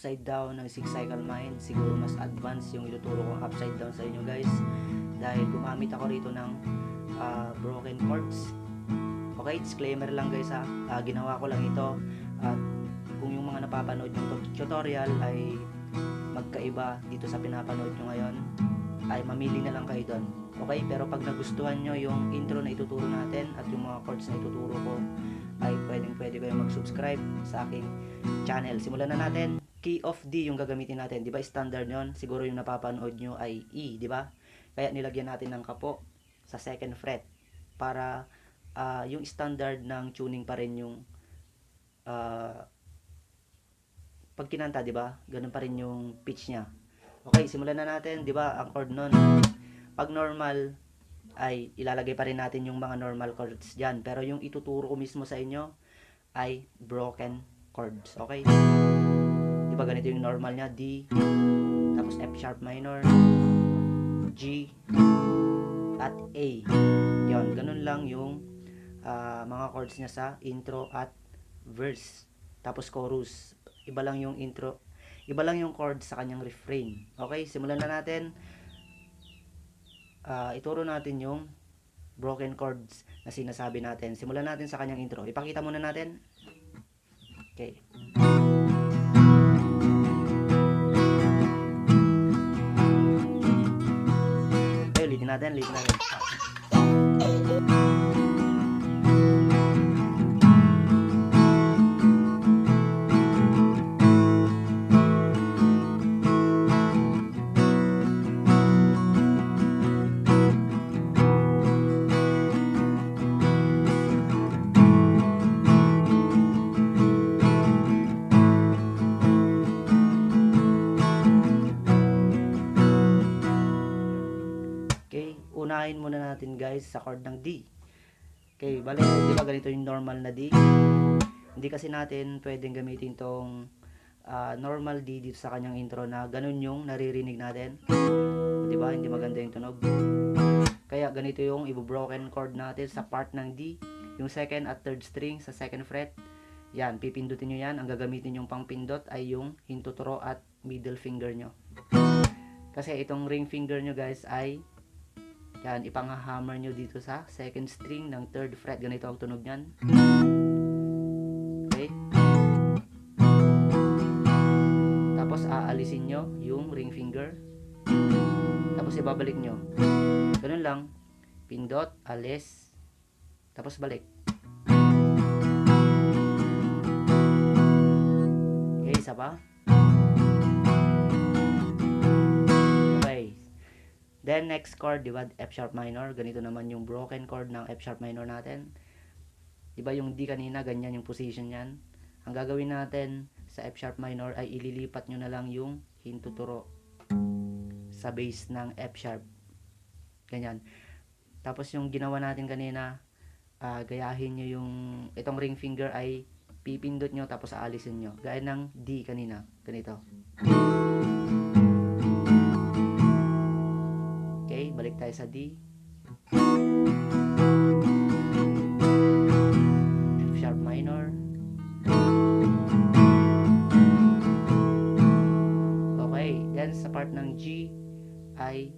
upside down ng 6 cycle mind. Siguro mas advanced yung ituturo kong upside down sa inyo guys, dahil gumamit ako rito ng broken chords. Okay, disclaimer lang guys ha, ginawa ko lang ito at kung yung mga napapanood yung tutorial ay magkaiba dito sa pinapanood nyo ngayon, ay mamili na lang kayo doon. Okay, pero pag nagustuhan nyo yung intro na ituturo natin at yung mga chords na ituturo ko, ay pwede kayo mag-subscribe sa aking channel. Simulan na natin. Key of D yung gagamitin natin. Di ba standard yon? Siguro yung napapanood nyo ay E, di ba? Kaya nilagyan natin ng kapo sa second fret para yung standard ng tuning pa rin yung pag kinanta, di ba? Ganun pa rin yung pitch niya. Okay, simulan na natin, di ba? Ang chord nun, pag normal ay ilalagay pa rin natin yung mga normal chords dyan. Pero yung ituturo ko mismo sa inyo ay broken chords. Okay? Diba ganito yung normal nya? D, tapos F sharp minor, G, at A. Yon, ganun lang yung mga chords nya sa intro at verse. Tapos chorus. Iba lang yung intro. Iba lang yung chords sa kanyang refrain. Okay? Simulan na natin. Ituro natin yung broken chords na sinasabi natin. Simulan natin sa kanyang intro. Ipakita muna natin. Okay. Okay, ulitin natin. Unahin muna natin guys sa chord ng D. Okay, bale, di ba ganito yung normal na D? Hindi kasi natin pwedeng gamitin tong normal D dito sa kanyang intro na ganun yung naririnig natin. Di ba? Hindi maganda yung tunog. Kaya ganito yung ibo-broken chord natin sa part ng D. Yung second at third string sa second fret. Yan, pipindutin nyo yan. Ang gagamitin yung pangpindot ay yung hintuturo at middle finger nyo. Kasi itong ring finger nyo guys ay yan, ipang-hammer nyo dito sa second string ng third fret. Ganito ang tunog nyan. Okay. Tapos aalisin nyo yung ring finger. Tapos ibabalik nyo. Ganun lang. Pindot, alis. Tapos balik. Okay, isa pa. Then next chord, di ba, F sharp minor. Ganito naman yung broken chord ng F sharp minor natin. Di ba yung D kanina, ganyan yung position niyan. Ang gagawin natin sa F sharp minor ay ililipat nyo na lang yung hintuturo sa base ng F sharp. Ganyan. Tapos yung ginawa natin kanina, gayahin nyo yung itong ring finger ay pipindot nyo tapos aalisin nyo. Gaya ng D kanina. Ganito. Balik tayo sa D. F sharp minor. Okay, then sa part ng G ay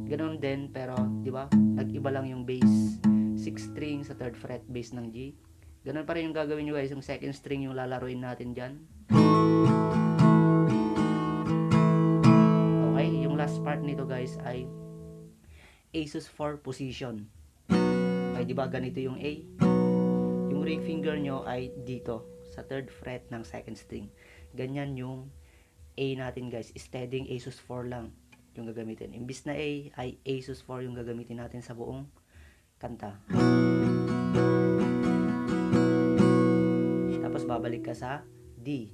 ganoon din, pero di ba? Nag-iba lang yung bass. 6 string sa third fret bass ng G. Ganoon pa rin yung gagawin nyo guys, yung second string yung lalaruin natin diyan. Last part nito guys ay A-sus4 position. Ay di ba ganito yung A? Yung ring finger nyo ay dito sa third fret ng second string. Ganyan yung A natin guys. Steadying A-sus4 lang yung gagamitin. Imbis na A ay A-sus4 yung gagamitin natin sa buong kanta. Tapos babalik ka sa D.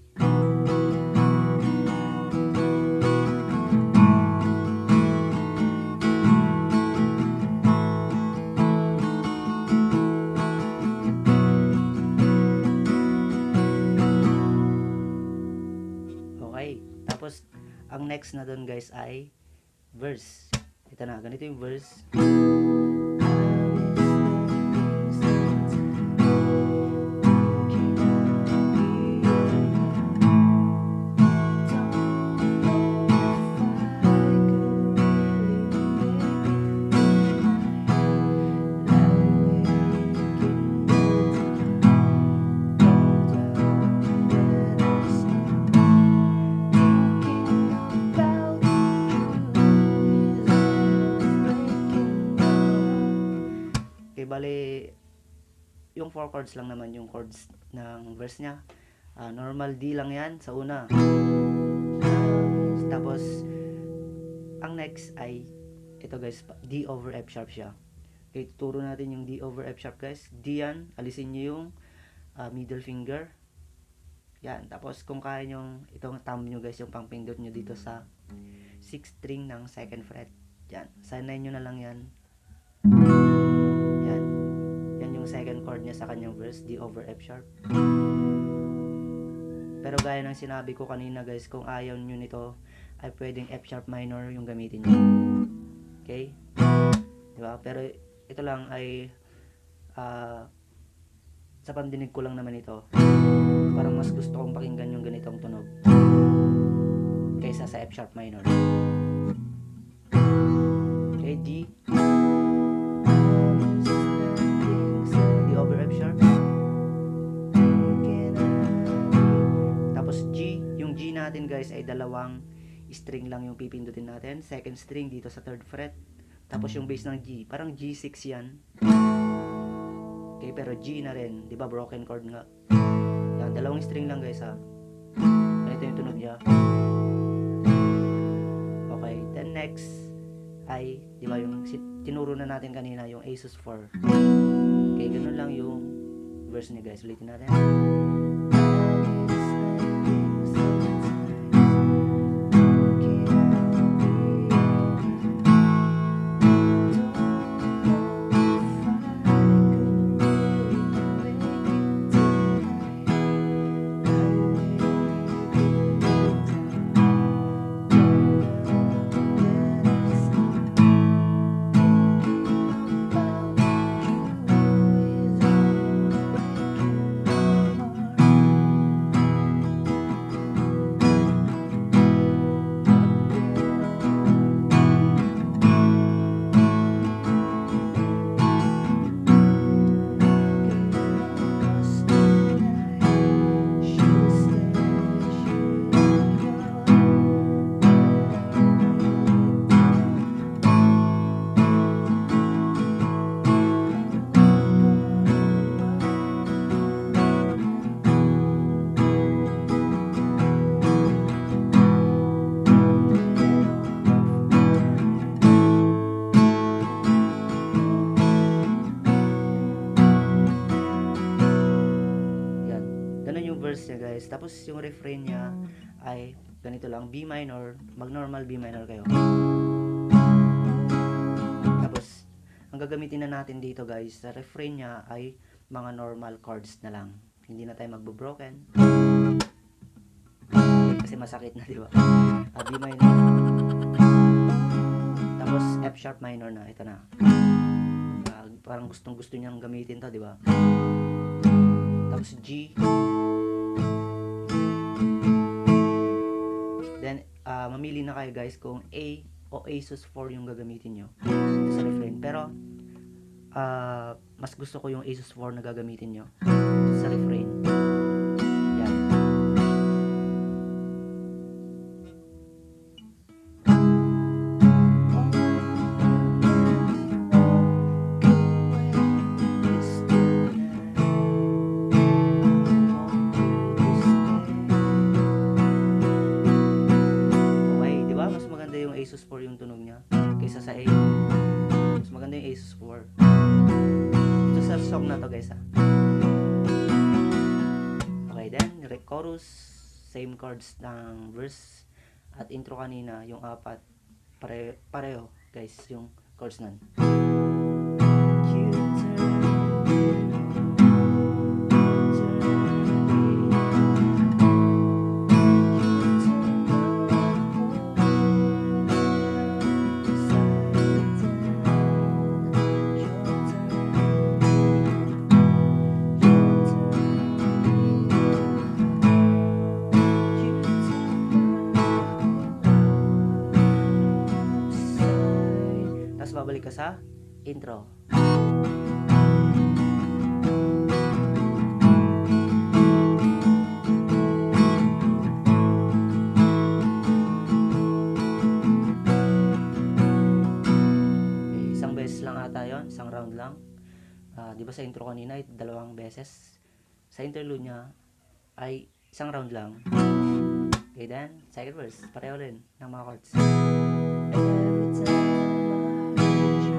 Tapos, ang next na doon guys ay verse. Ito na, ganito yung verse. bali, yung 4 chords lang naman yung chords ng verse niya. Normal D lang yan sa una. Tapos, ang next ay, ito guys, D over F sharp siya. Okay, tuturo natin yung D over F sharp guys. D yan, alisin nyo yung middle finger. Yan, tapos kung kaya nyo, itong thumb nyo guys, yung pangpindot nyo dito sa 6th string ng 2nd fret. Yan, sanay nyo na lang yan. Yan, yan yung second chord niya sa kanyang verse, D over F sharp. Pero gaya ng sinabi ko kanina guys, kung ayaw nyo nito, ay pwedeng F sharp minor yung gamitin nyo. Okay? Diba? Pero ito lang ay sa pandinig ko lang naman ito. Parang mas gusto kong pakinggan yung ganitong tunog kaysa sa F sharp minor. Okay, D. D over F sharp. Tapos G. Yung G natin guys ay dalawang string lang yung pipindutin natin. 2nd string dito sa 3rd fret. Tapos yung bass ng G, parang G6 yan. Okay, pero G na rin, 'di ba? Broken chord nga. Yan, dalawang string lang guys ha. Ganito yung tunog niya. Okay, then next ay, 'di ba, yung tinuro na natin kanina, yung A sus 4. Okay, ganun lang yung verse niya guys. Ulitin natin. Verse niya guys. Tapos yung refrain niya ay ganito lang, B minor, mag normal B minor kayo. Tapos ang gagamitin na natin dito guys, sa refrain niya ay mga normal chords na lang. Hindi na tayo magbo-broken. Kasi masakit na, di ba? B minor. Tapos F sharp minor na, ito na. Parang gustong-gusto niyang gamitin 'to, di ba? Tapos G. Then, mamili na kayo guys kung A o A sus 4 yung gagamitin nyo sa refrain. Pero, mas gusto ko yung A sus 4 na gagamitin nyo sa refrain. Yan. A sus 4 yung tunog niya kaysa sa A. Mas maganda yung A sus 4 ito sa song na to guys ha. Okay, then chorus, same chords ng verse at intro kanina, yung apat pareho guys yung chords nun. Babalik ka sa intro. Okay, isang beses lang ata yun, isang round lang. Di ba sa intro kanina ay 2 beses? Sa interlude niya ay 1 round lang. Okay, then second verse, pareho rin ng mga chords. Every time I heard you,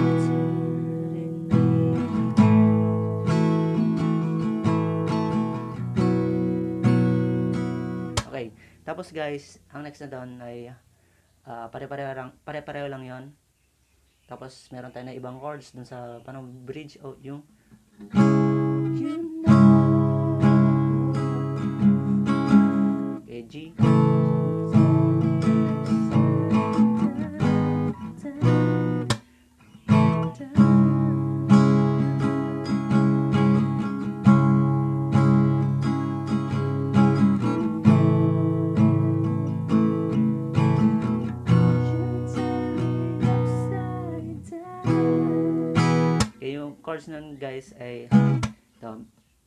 it's hurting me. Okay, tapos guys, ang next na down ay pare-pareho lang yon. Tapos meron tayo na ibang chords dun sa parang bridge o yung you know. Okay, G. Okay, yung chords nun guys ay ito.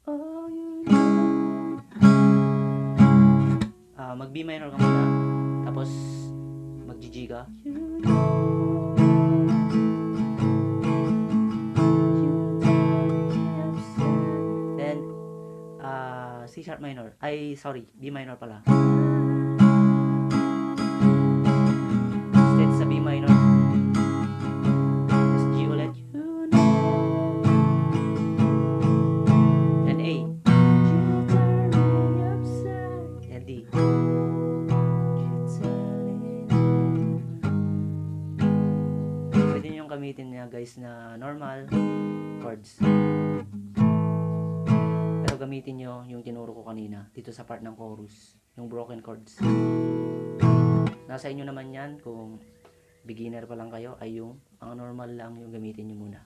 Oh, you know. Mag B minor ka muna, tapos mag G ka. Then C sharp minor, ay sorry, B minor pala. Instead sa B minor, tapos G ulit. Then A, then D. Pwede nyo gamitin niya guys na normal chords, pero gamitin nyo yung tinuro ko kanina dito sa part ng chorus, yung broken chords. Nasa inyo naman yan, kung beginner pa lang kayo ay yung ang normal lang yung gamitin nyo muna.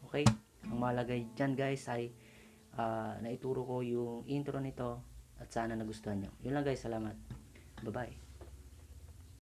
Okay, ang mahalaga dyan guys ay naituro ko yung intro nito at sana nagustuhan nyo. Yun lang guys, salamat, bye bye.